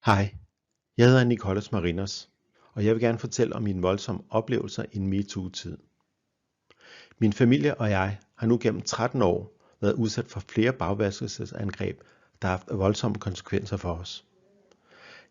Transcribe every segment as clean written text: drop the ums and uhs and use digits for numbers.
Hej, jeg hedder Nicholas Marinos, og jeg vil gerne fortælle om mine voldsomme oplevelser i en MeToo-tid. Min familie og jeg har nu gennem 13 år været udsat for flere bagvaskelsesangreb, der har haft voldsomme konsekvenser for os.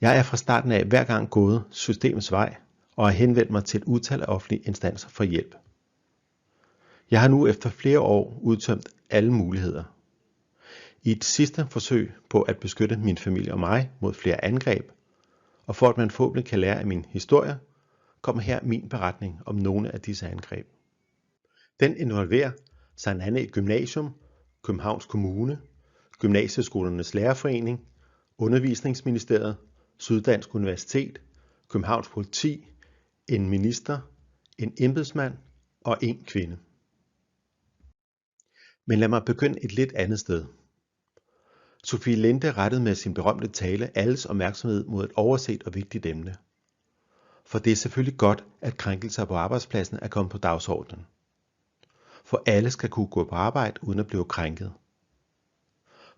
Jeg er fra starten af hver gang gået systemets vej og har henvendt mig til et utal af offentlige instanser for hjælp. Jeg har nu efter flere år udtømt alle muligheder. I et sidste forsøg på at beskytte min familie og mig mod flere angreb, og for at man forhåbentlig kan lære af min historie, kommer her min beretning om nogle af disse angreb. Den involverer Sankt Gymnasium, Københavns Kommune, Gymnasieskolernes Lærerforening, Undervisningsministeriet, Syddansk Universitet, Københavns Politi, en minister, en embedsmand og en kvinde. Men lad mig begynde et lidt andet sted. Sofie Linde rettede med sin berømte tale alles opmærksomhed mod et overset og vigtigt emne. For det er selvfølgelig godt, at krænkelser på arbejdspladsen er kommet på dagsordenen. For alle skal kunne gå på arbejde uden at blive krænket.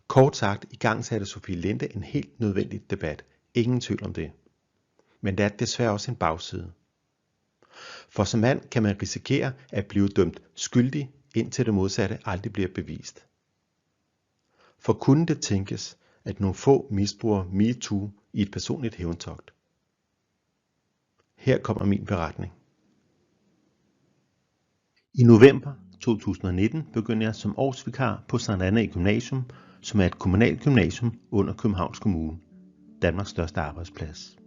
Kort sagt igangsatte Sofie Linde en helt nødvendig debat. Ingen tvivl om det. Men der er desværre også en bagside. For som mand kan man risikere at blive dømt skyldig, indtil det modsatte aldrig bliver bevist. For kunne det tænkes, at nogle få misbruger MeToo i et personligt hævntogt? Her kommer min beretning. I november 2019 begyndte jeg som årsvikar på Sankt Gymnasium, som er et kommunalt gymnasium under Københavns Kommune, Danmarks største arbejdsplads.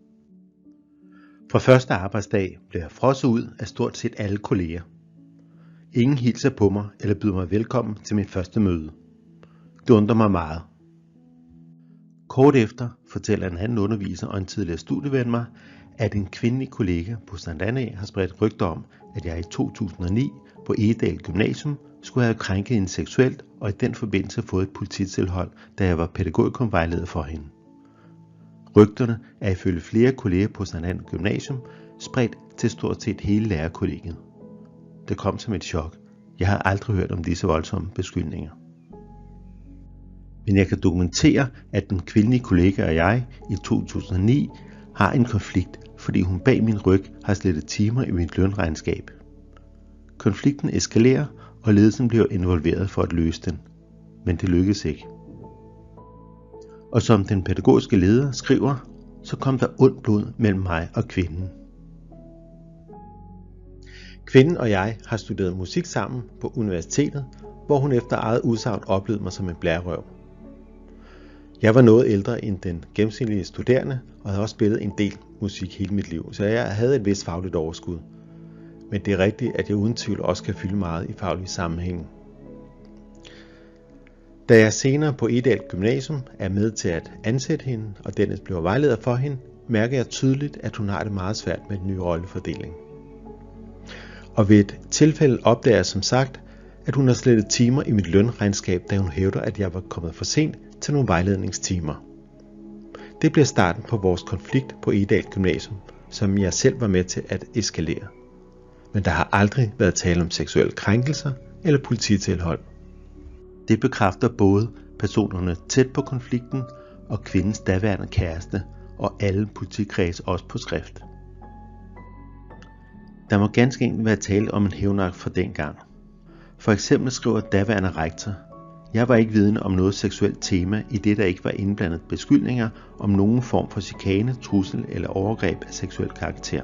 Fra første arbejdsdag blev jeg frosset ud af stort set alle kolleger. Ingen hilser på mig eller byder mig velkommen til mit første møde. Det undrer mig meget. Kort efter fortæller en anden underviser og en tidligere studieven mig, at en kvindelig kollega på Sankt har spredt rygter om, at jeg i 2009 på Egedal Gymnasium skulle have krænket hende seksuelt og i den forbindelse fået et polititilhold, da jeg var pædagogikumvejleder for hende. Rygterne er ifølge flere kolleger på Sankt Gymnasium spredt til stort set hele lærerkollegiet. Det kom som et chok. Jeg har aldrig hørt om disse voldsomme beskyldninger. Men jeg kan dokumentere, at den kvindelige kollega og jeg i 2009 har en konflikt, fordi hun bag min ryg har slettet timer i mit lønregnskab. Konflikten eskalerer, og ledelsen bliver involveret for at løse den. Men det lykkedes ikke. Og som den pædagogiske leder skriver, så kom der ondt blod mellem mig og kvinden. Kvinden og jeg har studeret musik sammen på universitetet, hvor hun efter eget udsagn oplevede mig som en blærerøv. Jeg var noget ældre end den gennemsnitlige studerende, og havde også spillet en del musik hele mit liv, så jeg havde et vist fagligt overskud. Men det er rigtigt, at jeg uden tvivl også kan fylde meget i faglige sammenhænge. Da jeg senere på Egedal Gymnasium er med til at ansætte hende, og dennes bliver vejleder for hende, mærker jeg tydeligt, at hun har det meget svært med den nye rollefordeling. Og ved et tilfælde opdager jeg som sagt, at hun har slettet timer i mit lønregnskab, da hun hævder, at jeg var kommet for sent til nogle vejledningstimer. Det bliver starten på vores konflikt på Egedal Gymnasium, som jeg selv var med til at eskalere. Men der har aldrig været tale om seksuelle krænkelser eller polititilhold. Det bekræfter både personerne tæt på konflikten og kvindens daværende kæreste og alle politikreds også på skrift. Der må ganske enkelt være tale om en hævnakt fra dengang. For eksempel skriver daværende rektor: Jeg var ikke vidende om noget seksuelt tema, i det der ikke var indblandet beskyldninger om nogen form for chikane, trussel eller overgreb af seksuel karakter.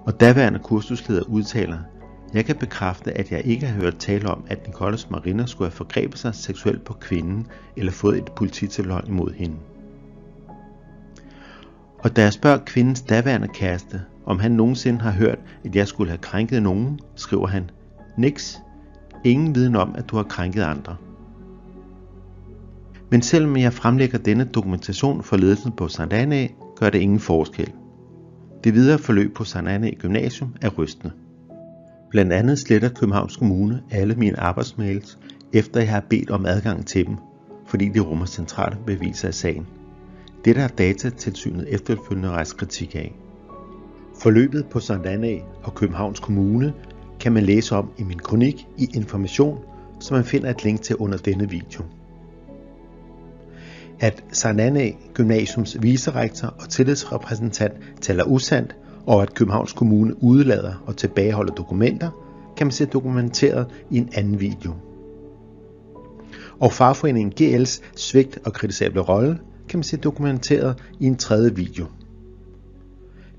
Og daværende kursusleder udtaler: Jeg kan bekræfte, at jeg ikke har hørt tale om, at Nicholas Marinos skulle have forgrebet sig seksuelt på kvinden eller fået et polititilhold imod hende. Og da jeg spørger kvindens daværende kæreste, om han nogensinde har hørt, at jeg skulle have krænket nogen, skriver han: Niks. Ingen viden om, at du har krænket andre. Men selvom jeg fremlægger denne dokumentation for ledelsen på Sankt gør det ingen forskel. Det videre forløb på Sankt Gymnasium er rystende. Blandt andet sletter Københavns Kommune alle mine arbejdsmails, efter jeg har bedt om adgang til dem, fordi de rummer centrale beviser af sagen. Dette har Datatilsynet efterfølgende rejst kritik af. Forløbet på Sankt og Københavns Kommune kan man læse om i min kronik i Information, som man finder et link til under denne video. at Sankt Annæ Gymnasiums vicerektor og tillidsrepræsentant taler usandt, og at Københavns Kommune udelader og tilbageholder dokumenter, kan man se dokumenteret i en anden video. Og fagforeningen GL's svigt og kritisable rolle kan man se dokumenteret i en tredje video.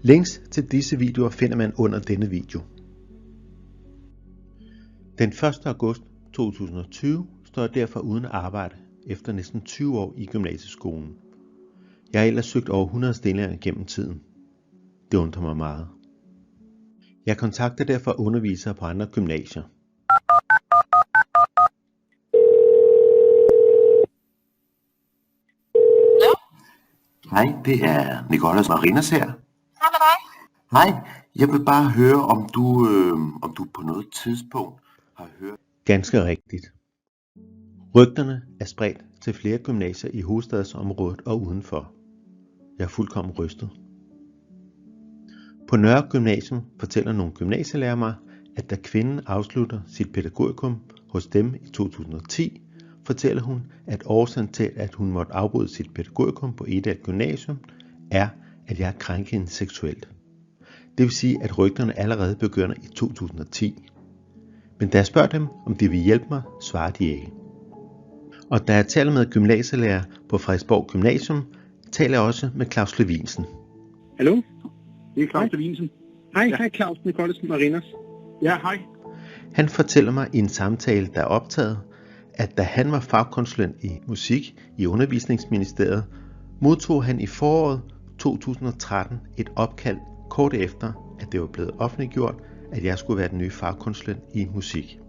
Links til disse videoer finder man under denne video. Den 1. august 2020 står jeg derfor uden arbejde efter næsten 20 år i gymnasieskolen. Jeg har ellers søgt over 100 stillinger gennem tiden. Det undrer mig meget. Jeg kontakter derfor undervisere på andre gymnasier. Hej, det er Nicolas Marinas her. Hej med dig. Hej, jeg vil bare høre, om du på noget tidspunkt har hørt... Ganske rigtigt. Rygterne er spredt til flere gymnasier i hovedstadsområdet og udenfor. Jeg er fuldkommen rystet. På Nørre Gymnasium fortæller nogle gymnasielærer mig, at da kvinden afslutter sit pædagogikum hos dem i 2010, fortæller hun, at årsagen til, at hun måtte afbryde sit pædagogikum på Egedal Gymnasium, er, at jeg har krænket hende seksuelt. Det vil sige, at rygterne allerede begynder i 2010. Men da jeg spørger dem, om de vil hjælpe mig, svarer de ikke. Og da jeg taler med gymnasielærer på Frederiksborg Gymnasium, taler jeg også med Claus Levinsen. Hallo? Det er Claus Levinsen. Hej Claus, Nicolas Marinas. Ja, hej. Han fortæller mig i en samtale, der er optaget, at da han var fagkonsulent i musik i Undervisningsministeriet, modtog han i foråret 2013 et opkald kort efter, at det var blevet offentliggjort, at jeg skulle være den nye fagkonsulent i musik.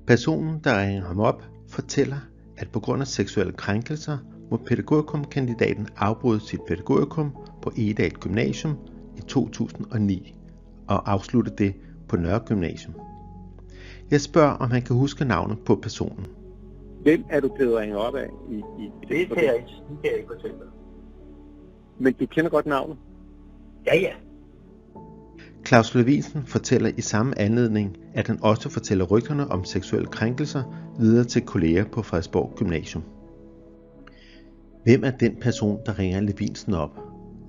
Personen, der ringer ham op, fortæller, at på grund af seksuelle krænkelser må pædagogikumkandidaten afbryde sit pædagogikum på Egedal Gymnasium i 2009 og afslutte det på Nørre Gymnasium. Jeg spørger, om han kan huske navnet på personen. Hvem er du blevet ringet op af? Det kan jeg ikke fortælle dig. Men du kender godt navnet? Ja. Claus Levinsen fortæller i samme anledning, at han også fortæller rygterne om seksuelle krænkelser videre til kolleger på Frederiksborg Gymnasium. Hvem er den person, der ringer Levinsen op?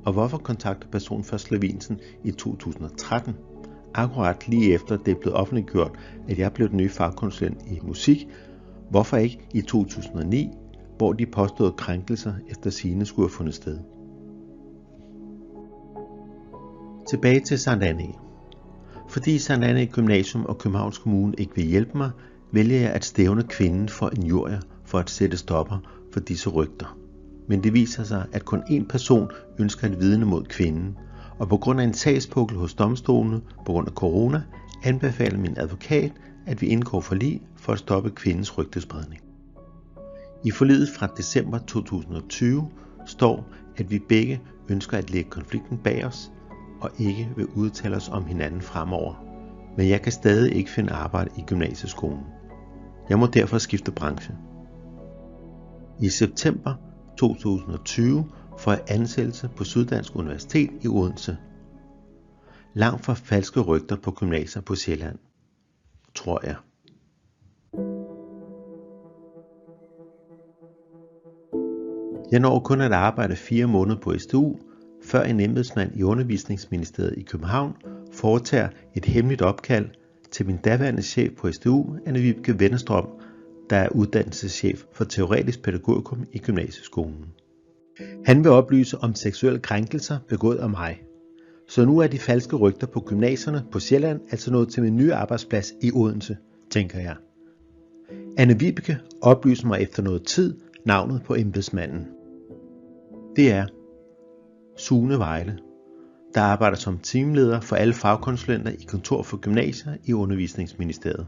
Og hvorfor kontakter personen først Levinsen i 2013? Akkurat lige efter det er blevet offentliggjort, at jeg blev den nye fagkonsulent i musik. Hvorfor ikke i 2009, hvor de påståede krænkelser efter sigende skulle have fundet sted? Tilbage til Sankt Annæ. Fordi Sankt Annæ Gymnasium og Københavns Kommune ikke vil hjælpe mig, vælger jeg at stævne kvinden for injurier for at sætte stopper for disse rygter. Men det viser sig, at kun én person ønsker at vidne mod kvinden, og på grund af en sagspukkel hos domstolene på grund af corona, anbefaler min advokat, at vi indgår forlig for at stoppe kvindens rygtespredning. I forliget fra december 2020 står, at vi begge ønsker at lægge konflikten bag os, og ikke vil udtale os om hinanden fremover. Men jeg kan stadig ikke finde arbejde i gymnasieskolen. Jeg må derfor skifte branche. I september 2020 får jeg ansættelse på Syddansk Universitet i Odense. Langt fra falske rygter på gymnasier på Sjælland. Tror jeg. Jeg når kun at arbejde 4 måneder på SDU, før en embedsmand i Undervisningsministeriet i København foretager et hemmeligt opkald til min daværende chef på SDU, Anne-Vibeke Wennerstrøm, der er uddannelseschef for teoretisk pædagogikum i gymnasieskolen. Han vil oplyse om seksuelle krænkelser begået af mig. Så nu er de falske rygter på gymnasierne på Sjælland altså nået til min nye arbejdsplads i Odense, tænker jeg. Anne-Vibeke oplyser mig efter noget tid navnet på embedsmanden. Det er Sune Vejle, der arbejder som teamleder for alle fagkonsulenter i kontor for gymnasier i Undervisningsministeriet.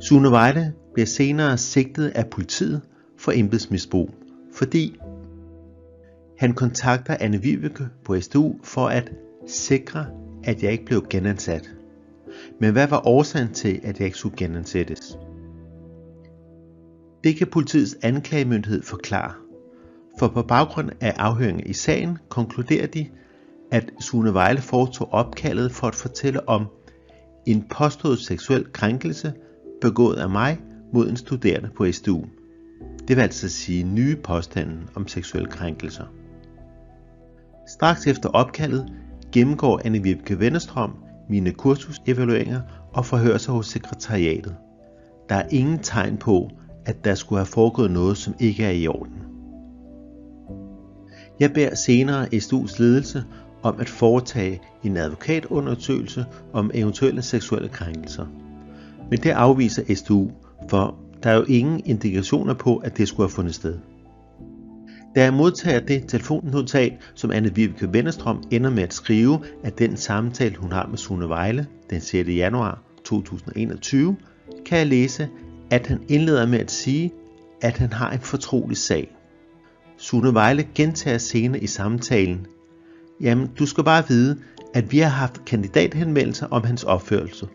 Sune Vejle bliver senere sigtet af politiet for embedsmisbrug, fordi han kontakter Anne-Vibeke på SDU for at sikre, at jeg ikke blev genansat. Men hvad var årsagen til, at jeg ikke skulle genansættes? Det kan politiets anklagemyndighed forklare, for på baggrund af afhøringen i sagen konkluderer de, at Sune Vejle foretog opkaldet for at fortælle om en påstået seksuel krænkelse begået af mig mod en studerende på SDU. Det vil altså sige nye påstande om seksuelle krænkelser. Straks efter opkaldet gennemgår Anne-Vibeke Wennerstrøm mine kursusevalueringer og forhører sig hos sekretariatet. Der er ingen tegn på, at der skulle have foregået noget, som ikke er i orden. Jeg beder senere SDU's ledelse om at foretage en advokatundersøgelse om eventuelle seksuelle krænkelser. Men det afviser SDU, for der er jo ingen indikationer på, at det skulle have fundet sted. Da jeg modtager det telefonnotat, som Anne-Vibeke Wennerstrøm ender med at skrive af den samtale, hun har med Sune Vejle den 6. januar 2021, kan jeg læse, at han indleder med at sige, at han har en fortrolig sag. Sune Vejle gentager senere i samtalen: jamen, du skal bare vide, at vi har haft kandidathenvendelser om hans opførelse.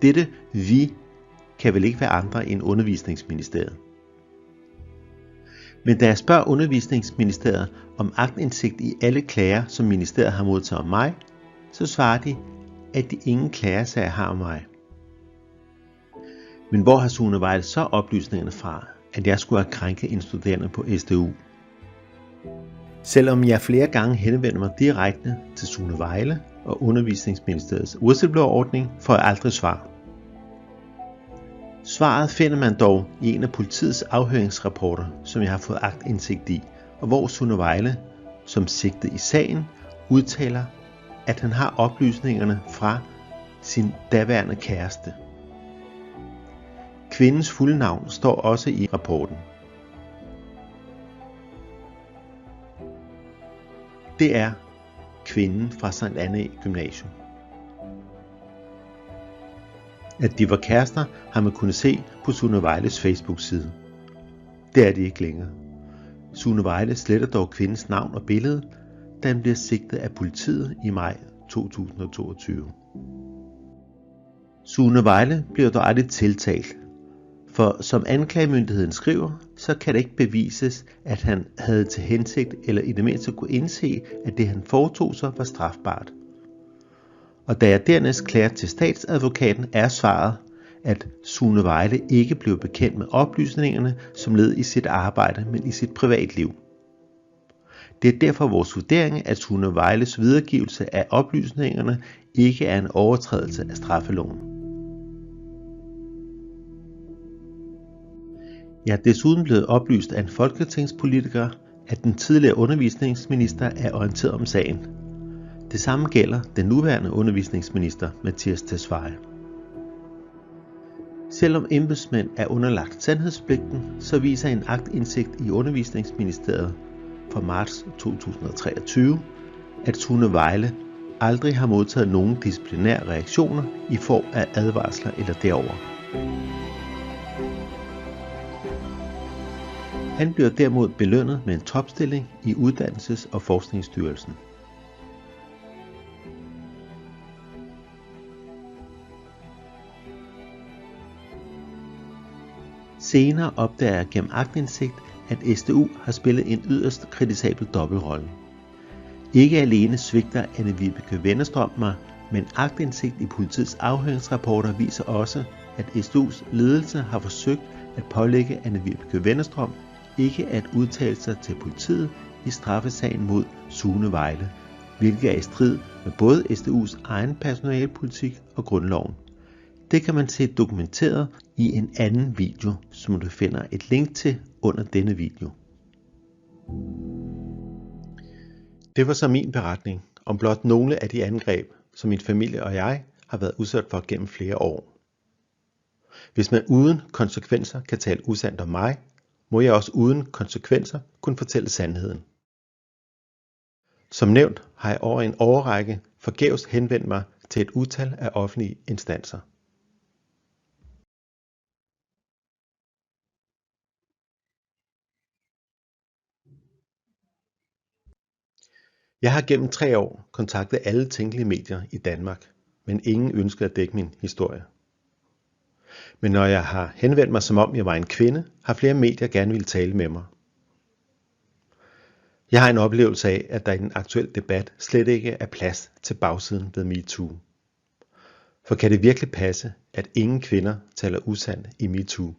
Dette vi kan vel ikke være andre end Undervisningsministeriet. Men da jeg spørger Undervisningsministeriet om aktindsigt i alle klager, som ministeriet har modtaget om mig, så svarer de, at de ingen klagesager har om mig. Men hvor har Sune Vejle så oplysningerne fra, at jeg skulle have krænket en studerende på SDU? Selvom jeg flere gange henvender mig direkte til Sune Vejle og Undervisningsministeriets whistleblower-ordning, får jeg aldrig svar. Svaret finder man dog i en af politiets afhøringsrapporter, som jeg har fået aktindsigt i, og hvor Sune Vejle, som sigtet i sagen, udtaler, at han har oplysningerne fra sin daværende kæreste. Kvindens fulde navn står også i rapporten. Det er kvinden fra Sankt Annæ Gymnasium. At de var kærester, har man kunnet se på Sune Vejles Facebook-side. Det er de ikke længere. Sune Vejle sletter dog kvindens navn og billede, da han bliver sigtet af politiet i maj 2022. Sune Vejle bliver dog aldrig tiltalt, for som anklagemyndigheden skriver, så kan det ikke bevises, at han havde til hensigt eller i det mindste kunne indse, at det han foretog sig var strafbart. Og da jeg dernæst klager til statsadvokaten, er svaret, at Sune Vejle ikke blev bekendt med oplysningerne som led i sit arbejde, men i sit privatliv. Det er derfor vores vurdering, at Sune Vejles videregivelse af oplysningerne ikke er en overtrædelse af straffeloven. Jeg er desuden blevet oplyst af en folketingspolitiker, at den tidligere undervisningsminister er orienteret om sagen. Det samme gælder den nuværende undervisningsminister Mattias Tesfaye. Selvom embedsmænd er underlagt sandhedspligten, så viser en aktindsigt i Undervisningsministeriet fra marts 2023, at Sune Vejle aldrig har modtaget nogen disciplinære reaktioner i form af advarsler eller derover. Han bliver derimod belønnet med en topstilling i Uddannelses- og Forskningsstyrelsen. Senere opdager jeg gennem aktindsigt, at SDU har spillet en yderst kritisabel dobbeltrolle. Ikke alene svigter Anne-Vibeke Wennerstrøm mig, men aktindsigt i politiets afhøringsrapporter viser også, at SDU's ledelse har forsøgt at pålægge Anne-Vibeke Wennerstrøm ikke at udtale sig til politiet i straffesagen mod Sune Vejle, hvilket er i strid med både SDU's egen personalepolitik og grundloven. Det kan man se dokumenteret i en anden video, som du finder et link til under denne video. Det var så min beretning om blot nogle af de angreb, som min familie og jeg har været udsat for gennem flere år. Hvis man uden konsekvenser kan tale usandt om mig, må jeg også uden konsekvenser kunne fortælle sandheden. Som nævnt har jeg over en årrække forgæves henvendt mig til et utal af offentlige instanser. Jeg har gennem 3 år kontaktet alle tænkelige medier i Danmark, men ingen ønsker at dække min historie. Men når jeg har henvendt mig som om jeg var en kvinde, har flere medier gerne ville tale med mig. Jeg har en oplevelse af, at der i den aktuelle debat slet ikke er plads til bagsiden ved MeToo. For kan det virkelig passe, at ingen kvinder taler usandt i MeToo?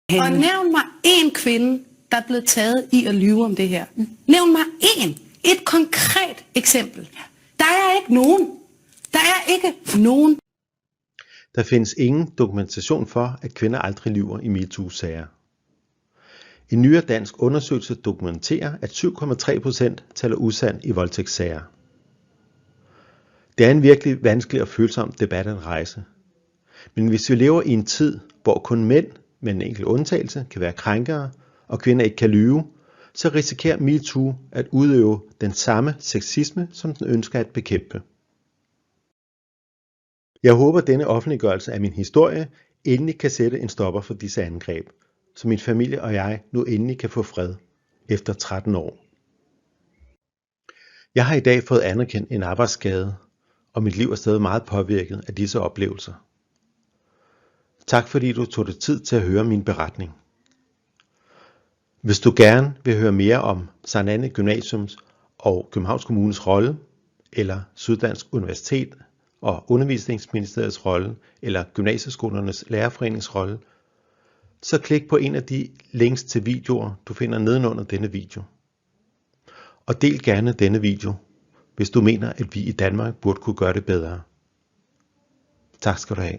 Og nævn mig én kvinde, der er blevet taget i at lyve om det her. Nævn mig et konkret eksempel. Der er ikke nogen. Der er ikke nogen. Der findes ingen dokumentation for, at kvinder aldrig lyver i MeToo-sager. En nyere dansk undersøgelse dokumenterer, at 7,3% taler usandt i voldtægtssager. Det er en virkelig vanskelig og følsom debat at rejse. Men hvis vi lever i en tid, hvor kun mænd med en enkelt undtagelse kan være krænkere, og kvinder ikke kan lyve, så risikerer MeToo at udøve den samme sexisme, som den ønsker at bekæmpe. Jeg håber, at denne offentliggørelse af min historie endelig kan sætte en stopper for disse angreb, så min familie og jeg nu endelig kan få fred efter 13 år. Jeg har i dag fået anerkendt en arbejdsskade, og mit liv er stadig meget påvirket af disse oplevelser. Tak fordi du tog dig tid til at høre min beretning. Hvis du gerne vil høre mere om Sankt Annæ Gymnasiums og Københavns Kommunes rolle, eller Syddansk Universitet og Undervisningsministeriets rolle, eller Gymnasieskolernes Lærerforenings rolle, så klik på en af de links til videoer, du finder nedenunder denne video. Og del gerne denne video, hvis du mener, at vi i Danmark burde kunne gøre det bedre. Tak skal du have.